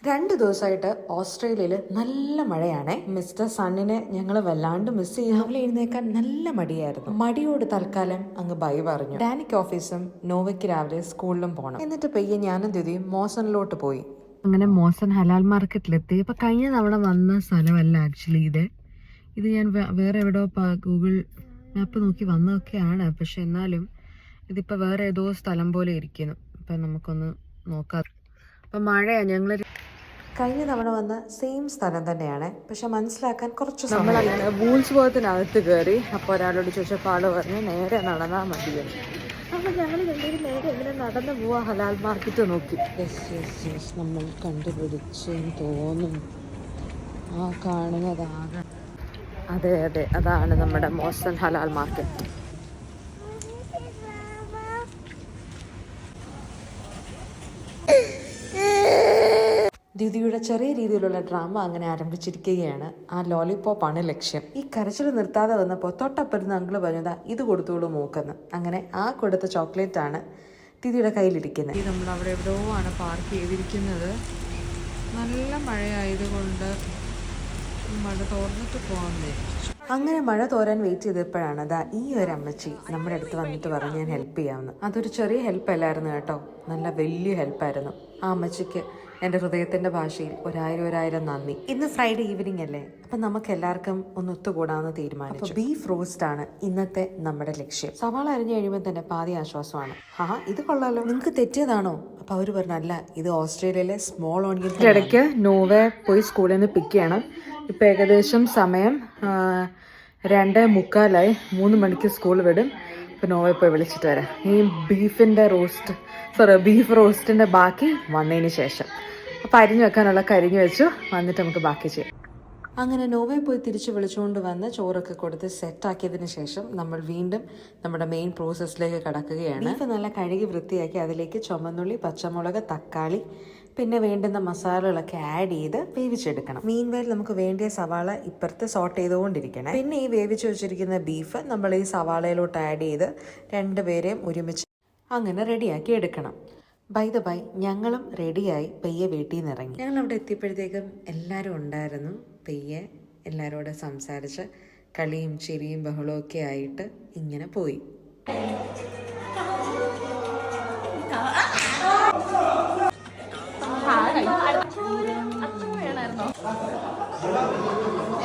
2 ദിവസമായിട്ട് ഓസ്ട്രേലിയയിൽ നല്ല മഴയാണ്. മിസ്റ്റർ സണ്ണിനെ ഞങ്ങൾ വല്ലാണ്ട് മിസ് ചെയ്യും. രാവിലെ എഴുന്നേക്കാൻ നല്ല മടിയായിരുന്നു. മടിയോട് തൽക്കാലം അങ്ങ് ബൈ പറഞ്ഞു. ഡാനിക്ക് ഓഫീസും നോവയ്ക്ക് രാവിലെ സ്കൂളിലും പോകണം. എന്നിട്ട് പെയ്യെ ഞാനും ദിദിയും മോസണിലോട്ട് പോയി. അങ്ങനെ മോസൺ ഹലാൽ മാർക്കറ്റിലെത്തി. ഇപ്പൊ കഴിഞ്ഞ തവണ വന്ന സ്ഥലമല്ല ആക്ച്വലി ഇത് ഞാൻ വേറെ എവിടെയോ ഗൂഗിൾ മാപ്പ് നോക്കി വന്നതൊക്കെയാണ്. പക്ഷെ എന്നാലും ഇതിപ്പോ വേറെ ഏതോ സ്ഥലം പോലെ ഇരിക്കുന്നു. അപ്പൊ നമുക്കൊന്ന് നോക്കാം. അപ്പൊ മഴയാ. ഞങ്ങള് കഴിഞ്ഞ തവണ വന്ന സെയിം സ്ഥലം തന്നെയാണ്, പക്ഷെ മനസ്സിലാക്കാൻ കുറച്ച് നമ്മളങ്ങനെ വൂൾസ്വർത്തിനകത്ത് കയറി. അപ്പോൾ ഒരാളോട് ചോദിച്ചപ്പോൾ ആള് പറഞ്ഞ് നേരെ നടന്നാൽ മതിയെന്ന്. അപ്പോൾ ഞങ്ങൾ രണ്ടുപേരും നേരെ എങ്ങനെ നടന്നു പോവാ ഹലാൽ മാർക്കറ്റ് നോക്കി. നമ്മൾ കണ്ടുപിടിച്ചെന്ന് തോന്നുന്നു. ആ കാണുന്നതാകെ അതെ അതാണ് നമ്മുടെ മോസൺ ഹലാൽ മാർക്കറ്റ്. ദിദിയുടെ ചെറിയ രീതിയിലുള്ള ഡ്രാമ അങ്ങനെ ആരംഭിച്ചിരിക്കുകയാണ്. ആ ലോലിപോപ്പാണ് ലക്ഷ്യം. ഈ കരച്ചിൽ നിർത്താതെ വന്നപ്പോൾ തൊട്ടപ്പുറത്ത് അങ്കിള് പറഞ്ഞതാ ഇത് കൊടുത്തോളൂ മൂക്കെന്ന്. അങ്ങനെ ആ കൊടുത്ത ചോക്ലേറ്റ് ആണ് ദിദിയുടെ കയ്യിലിരിക്കുന്നത്. നമ്മൾ അവിടെ എവിടെയോ ആണ് പാർക്ക് ചെയ്തിരിക്കുന്നത്. നല്ല മഴയായതുകൊണ്ട് മഴ തോർന്നിട്ട് പോകാമെന്ന്. അങ്ങനെ മഴ തോരാൻ വെയിറ്റ് ചെയ്തപ്പോഴാണ് ദാ ഈ ഒരു അമ്മച്ചി നമ്മുടെ അടുത്ത് വന്നിട്ട് പറഞ്ഞ് ഞാൻ ഹെൽപ്പ് ചെയ്യാമെന്ന്. അതൊരു ചെറിയ ഹെൽപ്പ് അല്ലായിരുന്നു കേട്ടോ, നല്ല വലിയ ഹെൽപ്പായിരുന്നു. ആ അമ്മച്ചിക്ക് എൻ്റെ ഹൃദയത്തിൻ്റെ ഭാഷയിൽ ഒരായിരം നന്ദി. ഇന്ന് ഫ്രൈഡേ ഈവനിങ് അല്ലേ, അപ്പം നമുക്ക് എല്ലാവർക്കും ഒന്ന് ഒത്തുകൂടാമെന്ന് തീരുമാനിച്ചു. ബീഫ് റോസ്റ്റ് ആണ് ഇന്നത്തെ നമ്മുടെ ലക്ഷ്യം. സവാള അരിഞ്ഞു കഴിയുമ്പോൾ തന്നെ പാതി ആശ്വാസമാണ്. ഇത് കൊള്ളാലോ, നിങ്ങൾക്ക് തെറ്റിയതാണോ? അപ്പം അവർ പറഞ്ഞു അല്ല, ഇത് ഓസ്ട്രേലിയയിലെ സ്മോൾ ഓണിയൻ. ഇടയ്ക്ക് നോവെ പോയി സ്കൂളിൽ നിന്ന് പിക്ക് ചെയ്യണം. ഇപ്പം ഏകദേശം സമയം 2:45. 3 മണിക്ക് സ്കൂൾ വിടും. ഇപ്പം നോവെ പോയി വിളിച്ചിട്ട് വരാം. ഈ ബീഫ് റോസ്റ്റിൻ്റെ ബാക്കി വന്നതിന് ശേഷം. അപ്പം അരിഞ്ഞു വെക്കാനുള്ള കരിഞ്ഞു വെച്ചു, വന്നിട്ട് നമുക്ക് ബാക്കി ചെയ്യാം. അങ്ങനെ നോവെ പോയി തിരിച്ച് വിളിച്ചുകൊണ്ട് വന്ന് ചോറൊക്കെ കൊടുത്ത് സെറ്റാക്കിയതിന് ശേഷം നമ്മൾ വീണ്ടും നമ്മുടെ മെയിൻ പ്രോസസ്സിലേക്ക് കടക്കുകയാണ്. ബീഫ് നല്ല കഴുകി വൃത്തിയാക്കി അതിലേക്ക് ചുമന്നുള്ളി, പച്ചമുളക്, തക്കാളി, പിന്നെ വേണ്ടുന്ന മസാലകളൊക്കെ ആഡ് ചെയ്ത് വേവിച്ചെടുക്കണം. മീൻവെയിൽ നമുക്ക് വേണ്ടിയ സവാള ഇപ്പുറത്ത് സോട്ട് ചെയ്തുകൊണ്ടിരിക്കണം. പിന്നെ ഈ വേവിച്ച് വെച്ചിരിക്കുന്ന ബീഫ് നമ്മൾ ഈ സവാളയിലോട്ട് ആഡ് ചെയ്ത് രണ്ടുപേരെയും ഒരുമിച്ച് അങ്ങനെ റെഡിയാക്കി എടുക്കണം. ബൈ ദ ബൈ, ഞങ്ങളും റെഡിയായി പെയ്യെ വീട്ടിൽ നിന്ന് ഇറങ്ങി. ഞങ്ങൾ അവിടെ എത്തിയപ്പോഴത്തേക്കും എല്ലാവരും ഉണ്ടായിരുന്നു. പെയ്യെ എല്ലാവരോട് സംസാരിച്ച് കളിയും ചിരിയും ബഹളവും ഒക്കെ ആയിട്ട് ഇങ്ങനെ പോയി.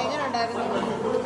എങ്ങനെ ഉണ്ടായിരുന്നു?